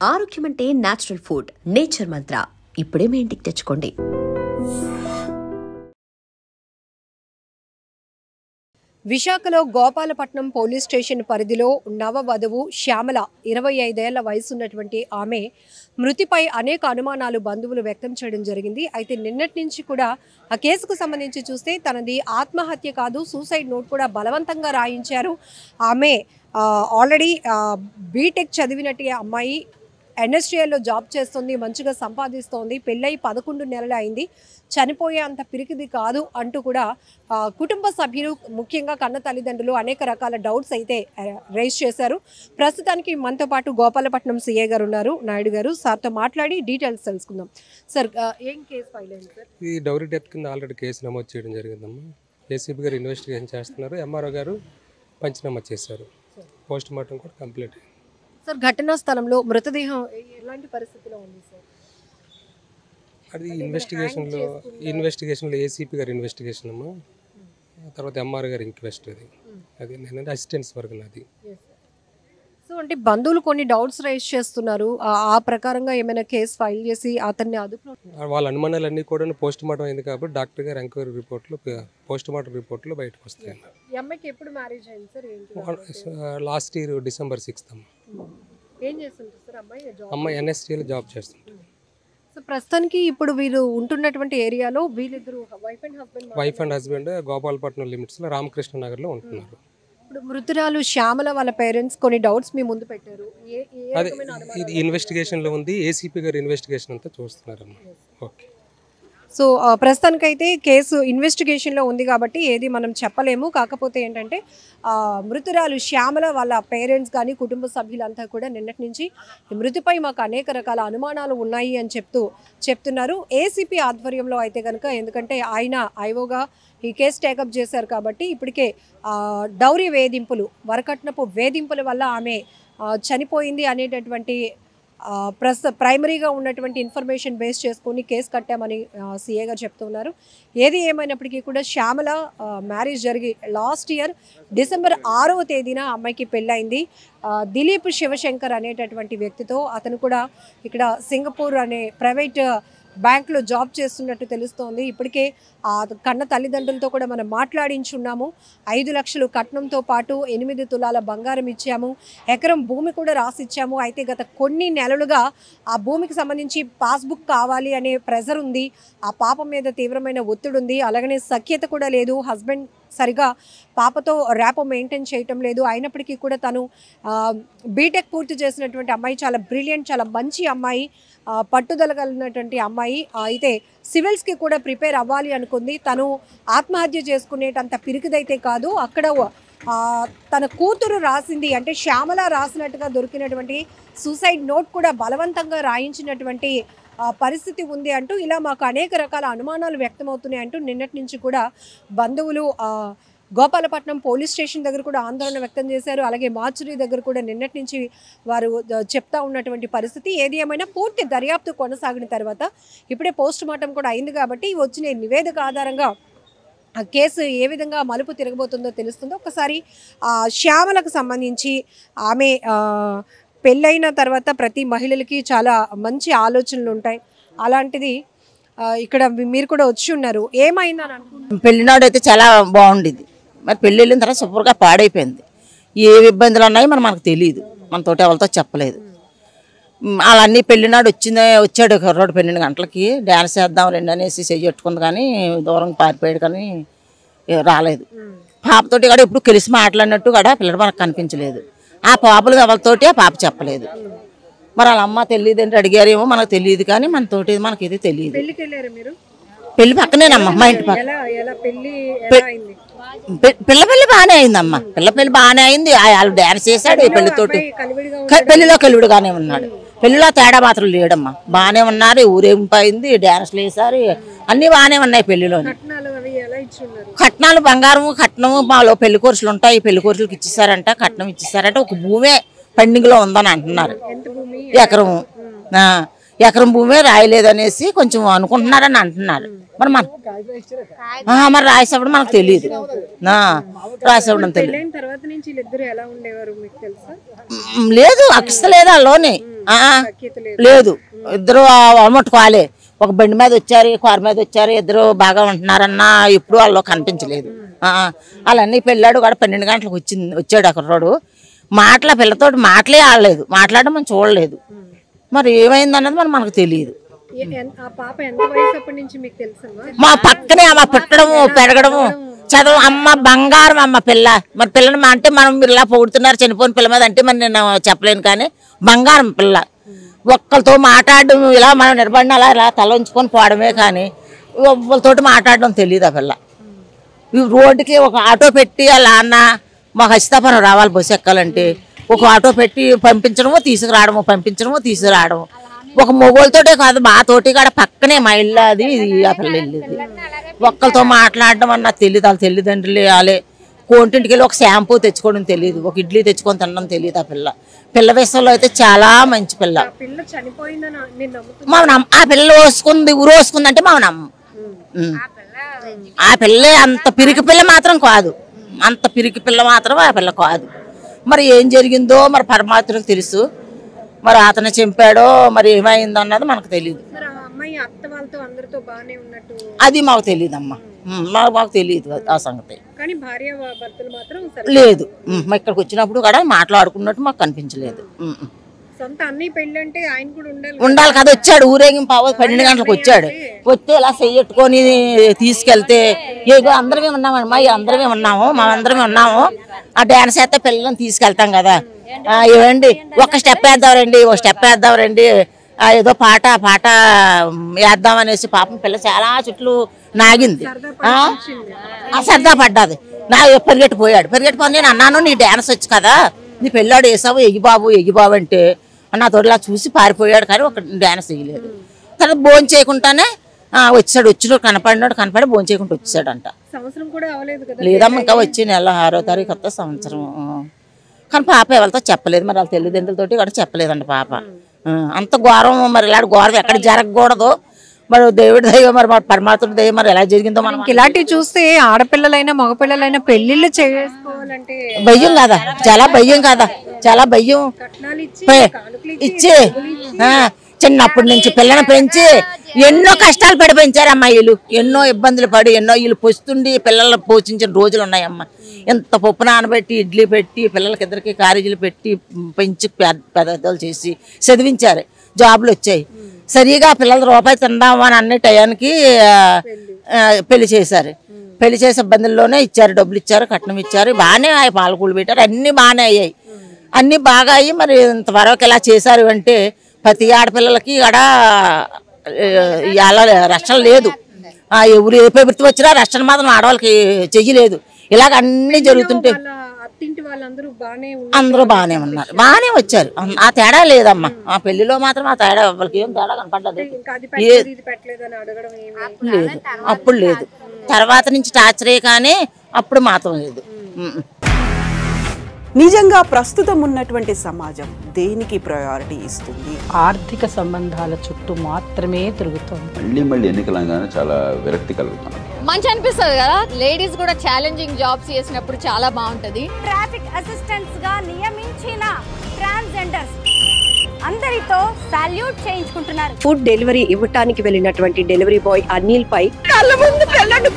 ఆరోగ్యం అంటే natural food. Nature మంత్ర ఇప్పుడే మీ ఇంటికి తెచ్చుకోండి. విశాఖలో గోపాలపట్నం పోలీస్ స్టేషన్ పరిధిలో నవవధువు శ్యామల 25 ఏళ్ల వయసున్నటువంటి ఆమె మృతిపై అనేక అనుమానాలు బంధువులు వ్యక్తం చేయడం జరిగింది. అయితే నిన్నటి నుంచి కూడా ఆ కేసుకు సంబంధించి చూస్తే తనది ఆత్మహత్య కాదు, సూసైడ్ నోట్ కూడా బలవంతంగా రాయించారు. ఆమె ఆల్రెడీ బీటెక్ చదివినట్టు అమ్మాయి ఎన్ఎస్టీఎల్లో జాబ్ చేస్తుంది, మంచిగా సంపాదిస్తోంది, పెళ్ళై 11 నెలలు అయింది, చనిపోయే అంత పిరికిది కాదు అంటూ కూడా కుటుంబ సభ్యులు ముఖ్యంగా కన్న తల్లిదండ్రులు అనేక రకాల డౌట్స్ అయితే రైజ్ చేశారు. ప్రస్తుతానికి మనతో పాటు గోపాలపట్నం సిఐ గారు ఉన్నారు, నాయుడు గారు. సార్తో మాట్లాడి డీటెయిల్స్ తెలుసుకుందాం. సార్, ఏం కేసు ఫైల్ అయింది సార్? ఈ డౌరీ డెత్ కింద ఆల్రెడీ కేసు నమోదు చేయడం జరిగిందమ్మా. ఏసీపీ గారు ఇన్వెస్టిగేషన్ చేస్తున్నారు, ఎంఆర్ఓ గారు పంచనామా చేశారు, పోస్ట్ మార్టం కూడా కంప్లీట్ అయింది. సార్, ఘటనా స్థలంలో మృతదేహం ఎలాంటి పరిస్థితిలో ఉంది సార్? అది ఇన్వెస్టిగేషన్లో ఏసీపీ గారు ఇన్వెస్టిగేషన్ అమ్మా, తర్వాత ఎంఆర్ఓ గారు ఇంక్వెస్ట్. అది నేనంటే అసిస్టెంట్స్ వరకు నాది. సో అంటే బంధువులు కొన్ని డౌట్స్ రైజ్ చేస్తున్నారు, ఆ ప్రకారంగా ఏమైనా కేసు ఫైల్ చేసి అతన్ని అదుపులో వాళ్ళ అనుమానాలన్నీ కూడా పోస్ట్ మార్టం అయింది కాబట్టి డాక్టర్ గారు ఎంక్వైరీ రిపోర్ట్లో పోస్ట్ మార్టం రిపోర్ట్లో బయటకు వస్తాయి. అమ్మాయికి ఎప్పుడు మ్యారేజ్ అయింది sir? Last year December 6th అమ్మ. ఏం చేస్తుంటారు సార్ అమ్మాయి? అమ్మాయి ఎన్ఎస్టీఎల్ జాబ్ చేస్తుంటారు. సో ప్రస్తుతానికి ఇప్పుడు వీరు ఉంటున్నటువంటి ఏరియాలో వీళ్ళిద్దరు వైఫ్ అండ్ హస్బెండ్ గోపాలపట్నం లిమిట్స్లో రామకృష్ణ నగర్లో ఉంటున్నారు. ఇప్పుడు మృతురాలు శ్యామల వాళ్ళ పేరెంట్స్ కొన్ని డౌట్స్ మీ ముందు పెట్టారు. అదే ఇది ఇన్వెస్టిగేషన్లో ఉంది, ఏసీపీ గారు ఇన్వెస్టిగేషన్ అంతా చూస్తున్నారమ్మా. ఓకే. సో ప్రస్తుతానికైతే కేసు ఇన్వెస్టిగేషన్లో ఉంది కాబట్టి ఏది మనం చెప్పలేము. కాకపోతే ఏంటంటే మృతురాలు శ్యామల వాళ్ళ పేరెంట్స్ కానీ కుటుంబ సభ్యులంతా కూడా నిన్నటి నుంచి మృతిపై మాకు అనేక రకాల అనుమానాలు ఉన్నాయి అని చెప్తున్నారు. ఏసీపీ ఆధ్వర్యంలో అయితే కనుక, ఎందుకంటే ఆయన ఐఓగా ఈ కేసు టేకప్ చేశారు కాబట్టి ఇప్పటికే డౌరీ వేధింపులు, వరకట్నపు వేధింపుల వల్ల ఆమె చనిపోయింది అనేటటువంటి ప్రైమరీగా ఉన్నటువంటి ఇన్ఫర్మేషన్ బేస్ చేసుకుని కేసు కట్టామని సీఏ గారు చెప్తున్నారు. ఏది ఏమైనప్పటికీ కూడా శ్యామల మ్యారేజ్ జరిగి లాస్ట్ ఇయర్ December 6వ తేదీన అమ్మాయికి పెళ్ళైంది. దిలీప్ శివశంకర్ అనేటటువంటి వ్యక్తితో. అతను కూడా ఇక్కడ సింగపూర్ అనే ప్రైవేట్ బ్యాంక్లో జాబ్ చేస్తున్నట్టు తెలుస్తోంది. ఇప్పటికే కన్న తల్లిదండ్రులతో కూడా మనం మాట్లాడించున్నాము. 5 లక్షలు కట్నంతో పాటు 8 తులాల బంగారం ఇచ్చాము, ఎకరం భూమి కూడా రాసిచ్చాము. అయితే గత కొన్ని నెలలుగా ఆ భూమికి సంబంధించి పాస్బుక్ కావాలి అనే ప్రెజర్ ఉంది, ఆ పాప మీద తీవ్రమైన ఒత్తిడి ఉంది, అలాగనే సఖ్యత కూడా లేదు. హస్బెండ్ సరిగా పాపతో ర్యాపో మెయింటైన్ చేయటం లేదు. అయినప్పటికీ కూడా తను బీటెక్ పూర్తి చేసినటువంటి అమ్మాయి, చాలా బ్రిలియంట్, చాలా మంచి అమ్మాయి, పట్టుదల కలిగినటువంటి అమ్మాయి. అయితే సివిల్స్కి కూడా ప్రిపేర్ అవ్వాలి అనుకుంది. తను ఆత్మహత్య చేసుకునేటంత పిరికిదైతే కాదు. అక్కడ తన కూతురు రాసింది, అంటే శ్యామల రాసినట్టుగా దొరికినటువంటి సూసైడ్ నోట్ కూడా బలవంతంగా రాయించినటువంటి పరిస్థితి ఉంది అంటూ ఇలా మాకు అనేక రకాల అనుమానాలు వ్యక్తమవుతున్నాయి అంటూ నిన్నటి నుంచి కూడా బంధువులు గోపాలపట్నం పోలీస్ స్టేషన్ దగ్గర కూడా ఆందోళన వ్యక్తం చేశారు. అలాగే మార్చురీ దగ్గర కూడా నిన్నటి నుంచి వారు చెప్తా ఉన్నటువంటి పరిస్థితి. ఏది ఏమైనా పూర్తి దర్యాప్తు కొనసాగిన తర్వాత, ఇప్పుడే పోస్ట్ మార్టం కూడా అయింది కాబట్టి వచ్చిన నివేదిక ఆధారంగా ఆ కేసు ఏ విధంగా మలుపు తిరగబోతుందో తెలుస్తుందో. ఒకసారి శ్యామలకు సంబంధించి ఆమె పెళ్ళైన తర్వాత ప్రతి మహిళలకి చాలా మంచి ఆలోచనలు ఉంటాయి. అలాంటిది ఇక్కడ మీరు కూడా వచ్చి ఉన్నారు, ఏమైందని అనుకుంటున్నారు? పెళ్ళినాడు అయితే చాలా బాగుండేది, మరి పెళ్ళి వెళ్ళిన తర్వాత సూపర్గా పాడైపోయింది. ఏ ఇబ్బందులు ఉన్నాయో మనకు తెలియదు, మనతోటి ఎవరితో చెప్పలేదు. వాళ్ళన్నీ పెళ్ళినాడు వచ్చాడు కుర్రోడు 12 గంటలకి డ్యాన్స్ చేద్దాం రెండు అనేసి చెయ్యట్టుకుంది, కానీ దూరం పారిపోయాడు, కానీ రాలేదు. పాపతోటి కూడా ఎప్పుడు కలిసి మాట్లాడినట్టు కూడా పిల్లడు మనకు కనిపించలేదు. ఆ పాపలు ఎవరితోటి ఆ పాప చెప్పలేదు. మరి వాళ్ళ అమ్మ తెలియదు అంటే అడిగారేమో మనకు తెలియదు, కానీ మనతోటి మనకి ఇది తెలియదు. పెళ్లి పక్కనేనమ్మా, మా ఇంటి పక్క. పెళ్ళి బాగానే అయిందమ్మా, పెళ్ళి బాగానే అయింది. వాళ్ళు డ్యాన్స్ చేశాడు, పెళ్లితోటి పెళ్లిలో కలివిడిగానే ఉన్నాడు. పెళ్లిలో తేడా మాత్రం లేడమ్మా, బాగానే ఉన్నారు. ఊరేగింపు అయింది, డ్యాన్స్లు వేసారు, అన్ని బాగానే ఉన్నాయి. పెళ్లిలో కట్నాలు బంగారం కట్నము మాలో పెళ్లి కోర్సులు ఉంటాయి, పెళ్లి కోర్సులకు ఇచ్చేసారంట, కట్నం ఇచ్చేసారంట. ఒక భూమే పెండింగ్ లో ఉందని అంటున్నారు, ఎకరము. ఎకరం భూమే రాయలేదనేసి కొంచెం అనుకుంటున్నారని అంటున్నారు. మరి మరి రాసేప్పుడు మనకు తెలియదు. రాసేవడం తెలియదు. లేదు, అక్షత లేదు వాళ్ళలోని. లేదు, ఇద్దరు అమ్మట్టుకోవాలి. ఒక బండి మీద వచ్చారు, కారు మీద వచ్చారు, ఇద్దరు బాగా ఉంటున్నారన్న ఎప్పుడు వాళ్ళు కనిపించలేదు. వాళ్ళన్నీ పెళ్ళాడు కూడా 12 గంటలకు వచ్చాడు అక్కడ. పిల్లతో మాటలే ఆడలేదు, మాట్లాడడం మనం చూడలేదు. మరి ఏమైందన్నది మరి మనకు తెలియదు. మా పక్కనే అమ్మ పుట్టడము పెరగడము చదువు అమ్మ బంగారం అమ్మ పిల్ల. మరి పిల్లని అంటే మనం ఇలా పొగుడుతున్నారు చనిపోయిన పిల్ల మీద అంటే మరి నేను చెప్పలేను, కానీ బంగారం పిల్ల. ఒక్కరితో మాట్లాడడం ఇలా మనం నిలబడిన అలా ఇలా తల ఉంచుకొని పోవడమే, కానీ ఒక్కరితోటి మాట్లాడడం తెలియదు ఆ పిల్ల. రోడ్డుకి ఒక ఆటో పెట్టి అలా అన్న మాకు హస్తపనం రావాలి బస్సు ఎక్కాలంటే ఒక ఆటో పెట్టి పంపించడమో తీసుకురావడము, పంపించడమో తీసుకురావడము. ఒక మొగోళ్ళతోటే కాదు మాతోటి కూడా పక్కనే మా ఇల్లు అది ఆ పిల్ల వెళ్ళేది. ఒక్కరితో మాట్లాడడం అన్న తెలియదు. వాళ్ళ తల్లిదండ్రులు వాళ్ళే కోంటింటికి వెళ్ళి ఒక షాంపూ తెచ్చుకోవడం తెలియదు, ఒక ఇడ్లీ తెచ్చుకొని తినడం తెలియదు. ఆ పిల్ల విషయంలో అయితే చాలా మంచి పిల్ల. ఆ పిల్ల ఊరోసుకుంది అంటే మా నమ్మ. ఆ పిల్లే అంత పిరికి పిల్ల మాత్రం కాదు, అంత పిరికి పిల్ల మాత్రం ఆ పిల్ల కాదు. మరి ఏం జరిగిందో మరి పరమాత్మకు తెలుసు. మరి అతను చంపాడో మరి ఏమైందో అన్నది మనకు తెలియదు. అది మాకు తెలియదు అమ్మ, మాకు తెలియదు ఆ సంగతి. లేదు, ఇక్కడికి వచ్చినప్పుడు కూడా మాట్లాడుకున్నట్టు మాకు కనిపించలేదు. ఉండాలి కదా, వచ్చాడు ఊరేగింపు 12 గంటలకు వచ్చాడు. వస్తే ఇలా చెయ్యట్టుకొని తీసుకెళ్తే ఏదో అందరమే ఉన్నామమ్మా, అందరమే ఉన్నాము, అందరమే ఉన్నాము. ఆ డాన్స్ అయితే పిల్లలను తీసుకెళ్తాం కదా, ఏమండి ఒక స్టెప్ వేద్దాం రండి, ఒక స్టెప్ వేద్దాం రండి, ఏదో పాట వేద్దాం అనేసి పాపం పిల్ల చాలా చుట్లు నాగింది. సరదా పడ్డాది. పరిగెట్టిపోయాడు. నేను అన్నాను నీ డాన్స్ వచ్చి కదా, నీ పెళ్ళాడు వేసావు ఎగిబాబు అంటే నాతో ఇలా చూసి పారిపోయాడు, కానీ ఒక డాన్స్ వేయలేదు. తర్వాత భోజనం చేయకుండానే వచ్చినాడు కనపడి భోజనం చేయకుండా వచ్చాడంట. లేదమ్మా ఇంకా వచ్చి నెల 6వ తారీఖు వస్తే సంవత్సరం. కానీ పాప ఎవరితో చెప్పలేదు, మరి వాళ్ళ తల్లిదండ్రులతోటి కూడా చెప్పలేదండి పాప. అంత ఘోరం, మరి ఇలాంటి ఘోరం ఎక్కడ జరగకూడదు. మరి దేవుడి దయ మరి పరమాత్ముడి దయ మరి ఎలా జరిగిందో మనం ఇలాంటివి చూస్తే ఆడపిల్లలైనా మగపిల్లలైనా పెళ్లిళ్ళు చేసుకోవాలంటే భయం కదా, చాలా భయం కదా, చాలా భయం. ఇచ్చి చిన్నప్పటి నుంచి పిల్లని పెంచి ఎన్నో కష్టాలు పడి పెంచారు అమ్మాయిలు, ఎన్నో ఇబ్బందులు పడి ఎన్నో వీళ్ళు పొస్తుండి పిల్లలను పోషించిన రోజులు ఉన్నాయమ్మ. ఎంత పప్పు నానబెట్టి ఇడ్లీ పెట్టి పిల్లలకి ఇద్దరికి కాలేజీలు పెట్టి పెంచి పెద్దలు చేసి చదివించారు, జాబులు వచ్చాయి. సరిగా పిల్లల రూపాయి తిందాము అని అన్ని టయానికి పెళ్లి చేశారు. పెళ్లి చేసే ఇబ్బందుల్లోనే ఇచ్చారు, డబ్బులు ఇచ్చారు, కట్నం ఇచ్చారు, బాగానే పాలకూలు పెట్టారు, అన్నీ బాగానే అయ్యాయి. అన్నీ బాగా అయ్యి మరి ఇంతవరకు ఇలా చేశారు అంటే ప్రతి ఆడపిల్లలకి ఇక్కడ రక్షణ లేదు. ఎవరు ఏ ప్రభుత్వం వచ్చినా రక్షణ మాత్రం ఆడవాళ్ళకి చెయ్యలేదు. ఇలాగ అన్నీ జరుగుతుంటే అందరూ బాగానే ఉన్నారు, బాగానే వచ్చారు. ఆ తేడా లేదమ్మా, ఆ పెళ్లిలో మాత్రం ఆ తేడా వాళ్ళకి ఏం తేడా కనపడ్డది లేదు. అప్పుడు లేదు, తర్వాత నుంచి టార్చరే కానీ అప్పుడు మాత్రం లేదు. నిజంగా ప్రస్తుతం ఉన్నటువంటి సమాజం దేనికి ప్రయారిటీ ఇస్తుంది? ఆర్థిక సంబంధాల చుట్టూ మాత్రమే తిరుగుతుంది. మళ్ళీ ఎన్నికలంగానే చాలా విరక్తి కలుగుతున్నాం. మంచి అనిపిస్తుంది కదా, లేడీస్ కూడా ఛాలెంజింగ్ జాబ్స్ చేసినప్పుడు చాలా బాగుంటది. ట్రాఫిక్ అసిస్టెంట్స్ గా నియమించిన ట్రాన్స్జెండర్స్ అందరితో సాల్యూట్ చేయించుకుంటున్నారు. ఫుడ్ డెలివరీ ఇవ్వటానికి వెళ్ళినటువంటి డెలివరీ బాయ్ అనిల్ పై కళ్ళ ముందు పెళ్ళండి